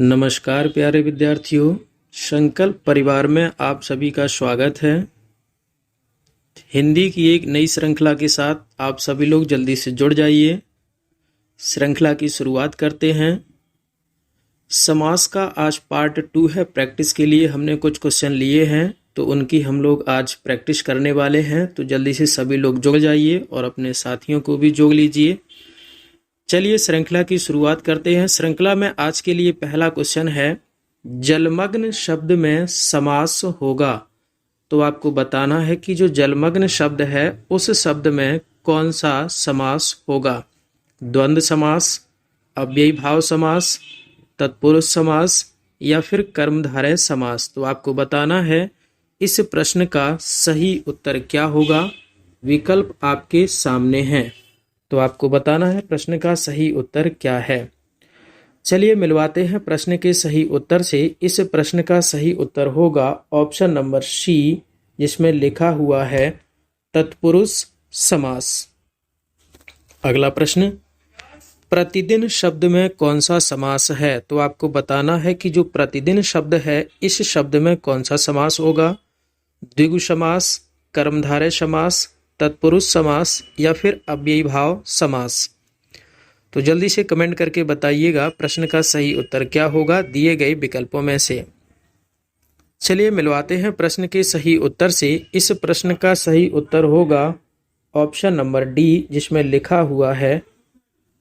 नमस्कार प्यारे विद्यार्थियों, संकल्प परिवार में आप सभी का स्वागत है। हिंदी की एक नई श्रृंखला के साथ आप सभी लोग जल्दी से जुड़ जाइए। श्रृंखला की शुरुआत करते हैं। समास का आज पार्ट 2 है। प्रैक्टिस के लिए हमने कुछ क्वेश्चन लिए हैं, तो उनकी हम लोग आज प्रैक्टिस करने वाले हैं। तो जल्दी से सभी लोग जुड़ जाइए और अपने साथियों को भी जोड़ लीजिए। चलिए श्रृंखला की शुरुआत करते हैं। श्रृंखला में आज के लिए पहला क्वेश्चन है, जलमग्न शब्द में समास होगा। तो आपको बताना है कि जो जलमग्न शब्द है उस शब्द में कौन सा समास होगा। द्वंद्व समास, अव्ययी भाव समास, तत्पुरुष समास या फिर कर्मधारय समास। तो आपको बताना है इस प्रश्न का सही उत्तर क्या होगा। विकल्प आपके सामने हैं, तो आपको बताना है प्रश्न का सही उत्तर क्या है। चलिए मिलवाते हैं प्रश्न के सही उत्तर से। इस प्रश्न का सही उत्तर होगा ऑप्शन नंबर सी, जिसमें लिखा हुआ है तत्पुरुष समास। अगला प्रश्न, प्रतिदिन शब्द में कौन सा समास है। तो आपको बताना है कि जो प्रतिदिन शब्द है इस शब्द में कौन सा समास होगा। द्विगु समास, कर्मधारय समास, तत्पुरुष समास या फिर अव्ययी भाव समास। तो जल्दी से कमेंट करके बताइएगा प्रश्न का सही उत्तर क्या होगा दिए गए विकल्पों में से। चलिए मिलवाते हैं प्रश्न के सही उत्तर से। इस प्रश्न का सही उत्तर होगा ऑप्शन नंबर डी, जिसमें लिखा हुआ है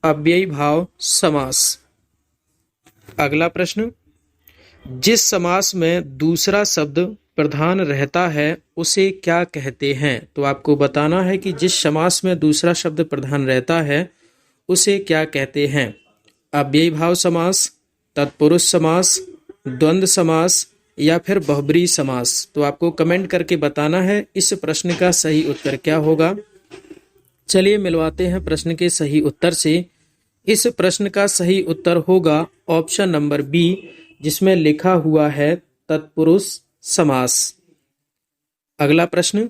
अव्ययी भाव समास। अगला प्रश्न, जिस समास में दूसरा शब्द प्रधान रहता है उसे क्या कहते हैं। तो आपको बताना है कि जिस समास में दूसरा शब्द प्रधान रहता है उसे क्या कहते हैं। अव्ययी भाव समास, तत्पुरुष समास, द्वंद्व समास या फिर बहुब्रीहि समास। तो आपको कमेंट करके बताना है इस प्रश्न का सही उत्तर क्या होगा। चलिए मिलवाते हैं प्रश्न के सही उत्तर से। इस प्रश्न का सही उत्तर होगा ऑप्शन नंबर बी, जिसमें लिखा हुआ है तत्पुरुष समास। अगला प्रश्न,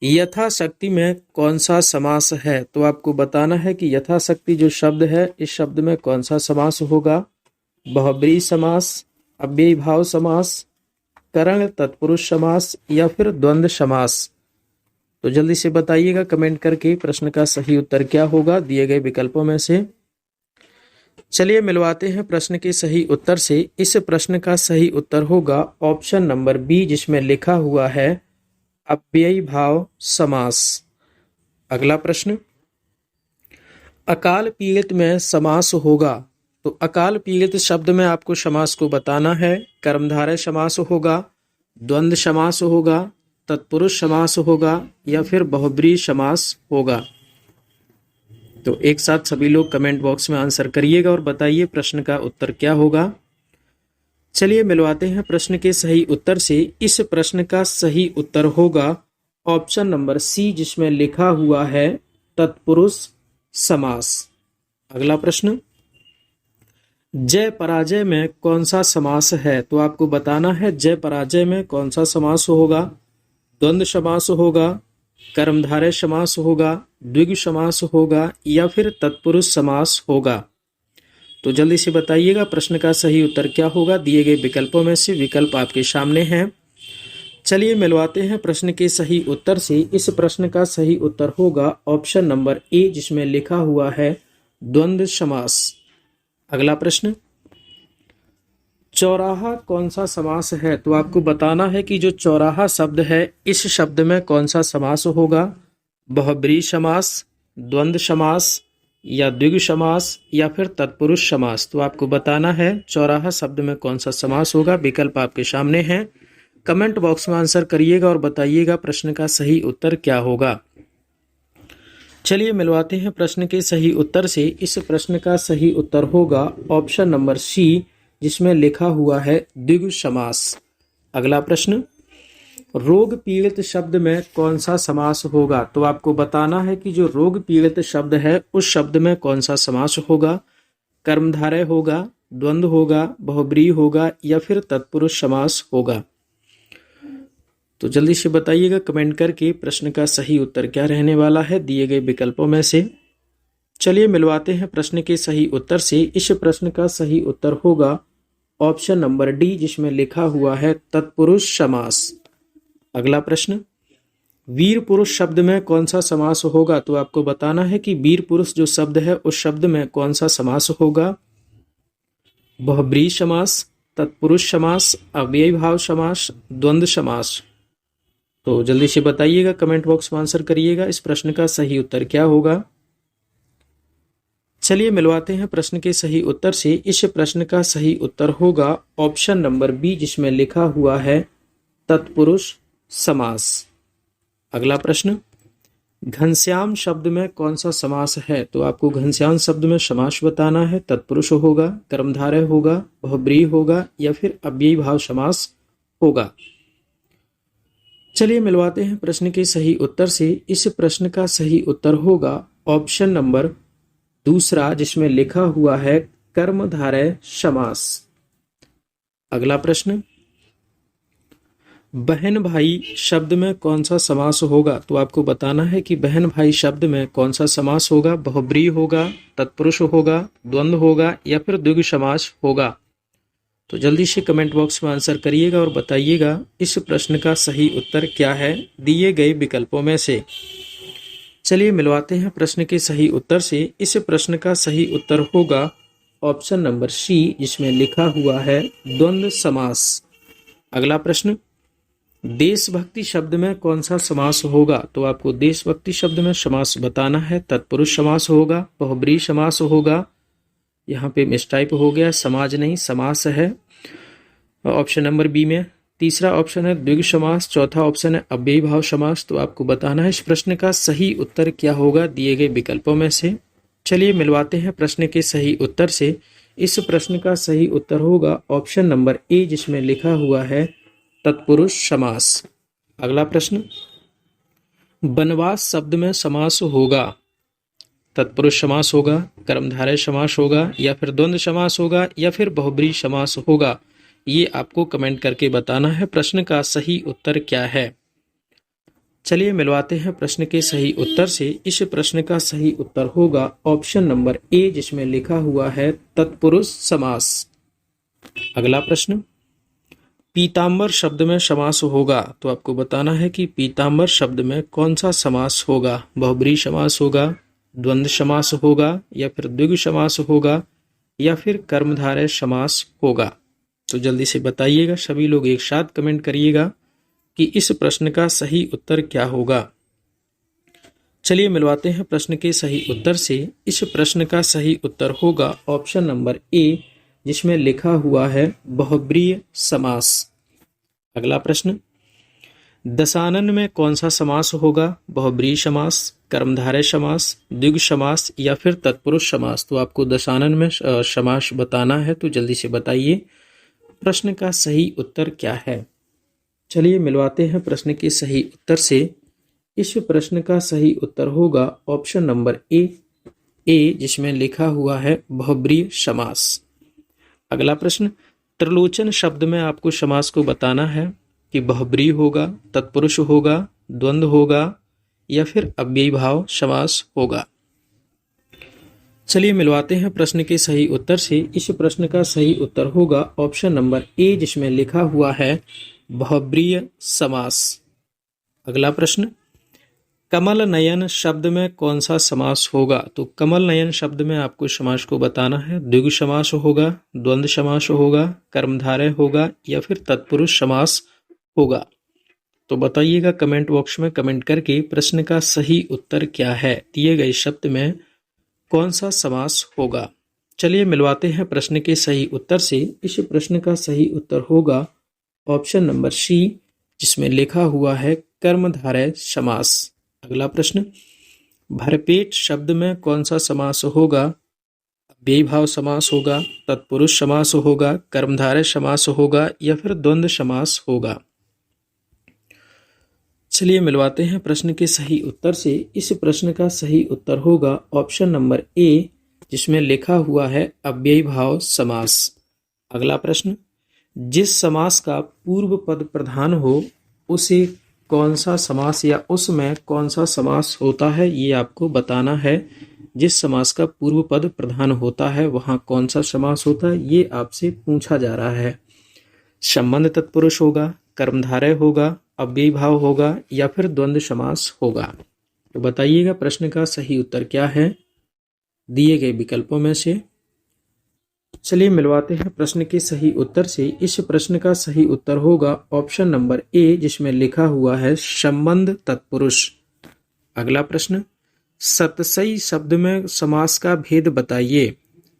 यथाशक्ति में कौन सा समास है। तो आपको बताना है कि यथाशक्ति जो शब्द है इस शब्द में कौन सा समास होगा। बहुब्रीहि समास, अव्ययी भाव समास, करण तत्पुरुष समास या फिर द्वंद्व समास। तो जल्दी से बताइएगा कमेंट करके प्रश्न का सही उत्तर क्या होगा दिए गए विकल्पों में से। चलिए मिलवाते हैं प्रश्न के सही उत्तर से। इस प्रश्न का सही उत्तर होगा ऑप्शन नंबर बी, जिसमें लिखा हुआ है अव्ययी भाव समास। अगला प्रश्न, अकाल पीड़ित में समास होगा। तो अकाल पीड़ित शब्द में आपको समास को बताना है। कर्मधारय समास होगा, द्वंद्व समास होगा, तत्पुरुष समास होगा या फिर बहुब्रीहि समास होगा। तो एक साथ सभी लोग कमेंट बॉक्स में आंसर करिएगा और बताइए प्रश्न का उत्तर क्या होगा। चलिए मिलवाते हैं प्रश्न के सही उत्तर से। इस प्रश्न का सही उत्तर होगा ऑप्शन नंबर सी, जिसमें लिखा हुआ है तत्पुरुष समास। अगला प्रश्न, जय पराजय में कौन सा समास है। तो आपको बताना है जय पराजय में कौन सा समास होगा। द्वंद्व समास होगा, कर्मधारय समास होगा, द्विगु समास होगा या फिर तत्पुरुष समास होगा। तो जल्दी से बताइएगा प्रश्न का सही उत्तर क्या होगा दिए गए विकल्पों में से। विकल्प आपके सामने हैं। चलिए मिलवाते हैं प्रश्न के सही उत्तर से। इस प्रश्न का सही उत्तर होगा ऑप्शन नंबर ए, जिसमें लिखा हुआ है द्वंद्व समास। अगला प्रश्न, चौराहा कौन सा समास है। तो आपको बताना है कि जो चौराहा शब्द है इस शब्द में कौन सा समास होगा। बहुब्रीहि समास, द्वंद्व समास या द्विगु समास या फिर तत्पुरुष समास। तो आपको बताना है चौराहा शब्द में कौन सा समास होगा। विकल्प आपके सामने हैं। कमेंट बॉक्स में आंसर करिएगा और बताइएगा प्रश्न का सही उत्तर क्या होगा। चलिए मिलवाते हैं प्रश्न के सही उत्तर से। इस प्रश्न का सही उत्तर होगा ऑप्शन नंबर सी, जिसमें लिखा हुआ है द्विगु समास। अगला प्रश्न, रोग पीड़ित शब्द में कौन सा समास होगा। तो आपको बताना है कि जो रोग पीड़ित शब्द है उस शब्द में कौन सा समास होगा। कर्मधारय होगा, द्वंद्व होगा, बहुब्रीहि होगा या फिर तत्पुरुष समास होगा। तो जल्दी से बताइएगा कमेंट करके प्रश्न का सही उत्तर क्या रहने वाला है दिए गए विकल्पों में से। चलिए मिलवाते हैं प्रश्न के सही उत्तर से। इस प्रश्न का सही उत्तर होगा ऑप्शन नंबर डी जिसमें लिखा हुआ है तत्पुरुष समास। अगला प्रश्न, वीर पुरुष शब्द में कौन सा समास होगा? तो आपको बताना है कि वीर पुरुष जो शब्द है उस शब्द में कौन सा समास होगा। बहुब्रीहि समास, तत्पुरुष समास, अव्ययी भाव समास, द्वंद्व समास। तो जल्दी से बताइएगा, कमेंट बॉक्स में आंसर करिएगा। इस प्रश्न का सही उत्तर क्या होगा? चलिए मिलवाते हैं प्रश्न के सही उत्तर से। इस प्रश्न का सही उत्तर होगा ऑप्शन नंबर बी जिसमें लिखा हुआ है तत्पुरुष समास। अगला प्रश्न, घनश्याम शब्द में कौन सा समास है? तो आपको घनश्याम शब्द में समास बताना है। तत्पुरुष होगा, कर्मधारय होगा, बहुब्रीहि होगा या फिर अव्ययी भाव समास होगा। चलिए मिलवाते हैं प्रश्न के सही उत्तर से। इस प्रश्न का सही उत्तर होगा ऑप्शन नंबर दूसरा जिसमें लिखा हुआ है कर्मधारय समास। अगला प्रश्न, बहन भाई शब्द में कौन सा समास होगा? तो आपको बताना है कि बहन भाई शब्द में कौन सा समास होगा। बहुब्रीहि होगा, तत्पुरुष होगा, द्वंद्व होगा या फिर द्विगु समास होगा। तो जल्दी से कमेंट बॉक्स में आंसर करिएगा और बताइएगा इस प्रश्न का सही उत्तर क्या है दिए गए विकल्पों में से। चलिए मिलवाते हैं प्रश्न के सही उत्तर से। इस प्रश्न का सही उत्तर होगा ऑप्शन नंबर सी जिसमें लिखा हुआ है द्वंद्व समास। अगला प्रश्न, देशभक्ति शब्द में कौन सा समास होगा? तो आपको देशभक्ति शब्द में समास बताना है। तत्पुरुष समास होगा, बहुब्रीहि समास होगा, यहाँ पे मिसटाइप हो गया, समाज नहीं समास है ऑप्शन नंबर बी में। तीसरा ऑप्शन है द्विगु समास, चौथा ऑप्शन है अव्ययी भाव समास। तो आपको बताना है इस प्रश्न का सही उत्तर क्या होगा दिए गए विकल्पों में से। चलिए मिलवाते हैं प्रश्न के सही उत्तर से। इस प्रश्न का सही उत्तर होगा ऑप्शन नंबर ए जिसमें लिखा हुआ है तत्पुरुष समास। अगला प्रश्न, वनवास शब्द में समास होगा। तत्पुरुष समास होगा, कर्मधारय समास होगा या फिर द्वंद्व समास होगा या फिर बहुब्रीहि समास होगा। ये आपको कमेंट करके बताना है प्रश्न का सही उत्तर क्या है। चलिए मिलवाते हैं प्रश्न के सही उत्तर से। इस प्रश्न का सही उत्तर होगा ऑप्शन नंबर ए जिसमें लिखा हुआ है तत्पुरुष समास। अगला प्रश्न, पीताम्बर शब्द में समास होगा। तो आपको बताना है कि पीताम्बर शब्द में कौन सा समास होगा। बहुब्रीहि समास होगा, द्वंद्व समास होगा या फिर द्विगु समास होगा या फिर कर्मधारय समास होगा। तो जल्दी से बताइएगा, सभी लोग एक साथ कमेंट करिएगा कि इस प्रश्न का सही उत्तर क्या होगा। चलिए मिलवाते हैं प्रश्न के सही उत्तर से। इस प्रश्न का सही उत्तर होगा ऑप्शन नंबर ए जिसमें लिखा हुआ है बहुब्रीहि समास। अगला प्रश्न, दशानन में कौन सा समास होगा। बहुब्रीहि समास, कर्मधारय समास, द्विगु समास या फिर तत्पुरुष समास। तो आपको दशानन में समास बताना है। तो जल्दी से बताइए प्रश्न का सही उत्तर क्या है। चलिए मिलवाते हैं प्रश्न के सही उत्तर से। इस प्रश्न का सही उत्तर होगा ऑप्शन नंबर ए जिसमें लिखा हुआ है बहुब्रीहि समास। अगला प्रश्न, त्रिलोचन शब्द में आपको समास को बताना है कि बहुब्रीहि होगा, तत्पुरुष होगा, द्वंद्व होगा या फिर अव्ययी भाव समास होगा। चलिए मिलवाते हैं प्रश्न के सही उत्तर से। इस प्रश्न का सही उत्तर होगा ऑप्शन नंबर ए जिसमें लिखा हुआ है बहुब्रीहि समास। अगला प्रश्न, कमल नयन शब्द में कौन सा समास होगा। तो कमल नयन शब्द में आपको समास को बताना है। द्विगु समास होगा, द्वंद्व समास होगा, कर्मधारय होगा या फिर तत्पुरुष समास होगा। तो बताइएगा कमेंट बॉक्स में कमेंट करके प्रश्न का सही उत्तर क्या है, दिए गए शब्द में कौन सा समास होगा। चलिए मिलवाते हैं प्रश्न के सही उत्तर से। इस प्रश्न का सही उत्तर होगा ऑप्शन नंबर सी जिसमें लिखा हुआ है कर्मधारय समास। अगला प्रश्न, भरपेट शब्द में कौन सा समास होगा। अव्ययी भाव समास होगा, तत्पुरुष समास होगा, कर्मधारय समास होगा या फिर द्वंद्व समास होगा। चलिए मिलवाते हैं प्रश्न के सही उत्तर से। इस प्रश्न का सही उत्तर होगा ऑप्शन नंबर ए जिसमें लिखा हुआ है अव्ययी भाव समास। अगला प्रश्न, जिस समास का पूर्व पद प्रधान हो उसे कौन सा समास या उसमें कौन सा समास होता है, ये आपको बताना है। जिस समास का पूर्व पद प्रधान होता है वहां कौन सा समास होता है, ये आपसे पूछा जा रहा है। संबंध तत्पुरुष होगा, कर्मधारय होगा, अव्ययी भाव होगा या फिर द्वंद्व समास होगा। तो बताइएगा प्रश्न का सही उत्तर क्या है दिए गए विकल्पों में से। चलिए मिलवाते हैं प्रश्न के सही उत्तर से। इस प्रश्न का सही उत्तर होगा ऑप्शन नंबर ए, जिसमें लिखा हुआ है संबंध तत्पुरुष। अगला प्रश्न, सतसई शब्द में समास का भेद बताइए।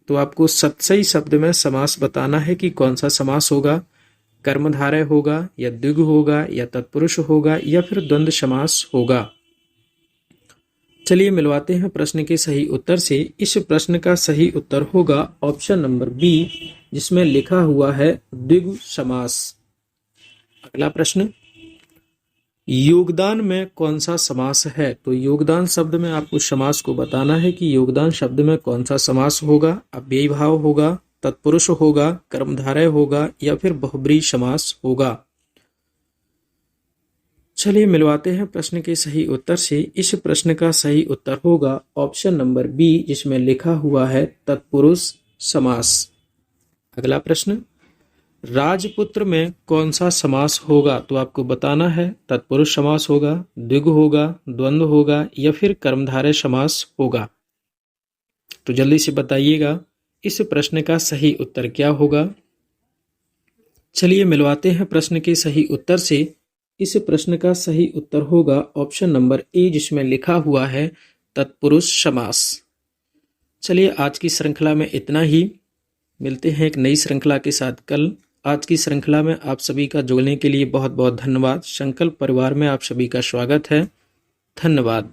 तो आपको सतसई शब्द में समास बताना है कि कौन सा समास होगा, कर्मधारय होगा या द्विगु होगा या तत्पुरुष होगा या फिर द्वंद्व समास होगा। चलिए मिलवाते हैं प्रश्न के सही उत्तर से। इस प्रश्न का सही उत्तर होगा ऑप्शन नंबर बी, जिसमें लिखा हुआ है द्विगु समास। अगला प्रश्न, योगदान में कौन सा समास है। तो योगदान शब्द में आपको समास को बताना है कि योगदान शब्द में कौन सा समास होगा, अव्ययी भाव होगा, तत्पुरुष होगा, कर्मधारय होगा या फिर बहुब्रीहि समास होगा। चलिए मिलवाते हैं प्रश्न के सही उत्तर से। इस प्रश्न का सही उत्तर होगा ऑप्शन नंबर बी, जिसमें लिखा हुआ है तत्पुरुष समास। अगला प्रश्न, राजपुत्र में कौन सा समास होगा। तो आपको बताना है तत्पुरुष समास होगा, द्विगु होगा, द्वंद्व होगा या फिर कर्मधारय समास होगा। तो जल्दी से बताइएगा इस प्रश्न का सही उत्तर क्या होगा। चलिए मिलवाते हैं प्रश्न के सही उत्तर से। इस प्रश्न का सही उत्तर होगा ऑप्शन नंबर ए, जिसमें लिखा हुआ है तत्पुरुष समास। चलिए आज की श्रृंखला में इतना ही, मिलते हैं एक नई श्रृंखला के साथ कल। आज की श्रृंखला में आप सभी का जुड़ने के लिए बहुत बहुत धन्यवाद। संकल्प परिवार में आप सभी का स्वागत है। धन्यवाद।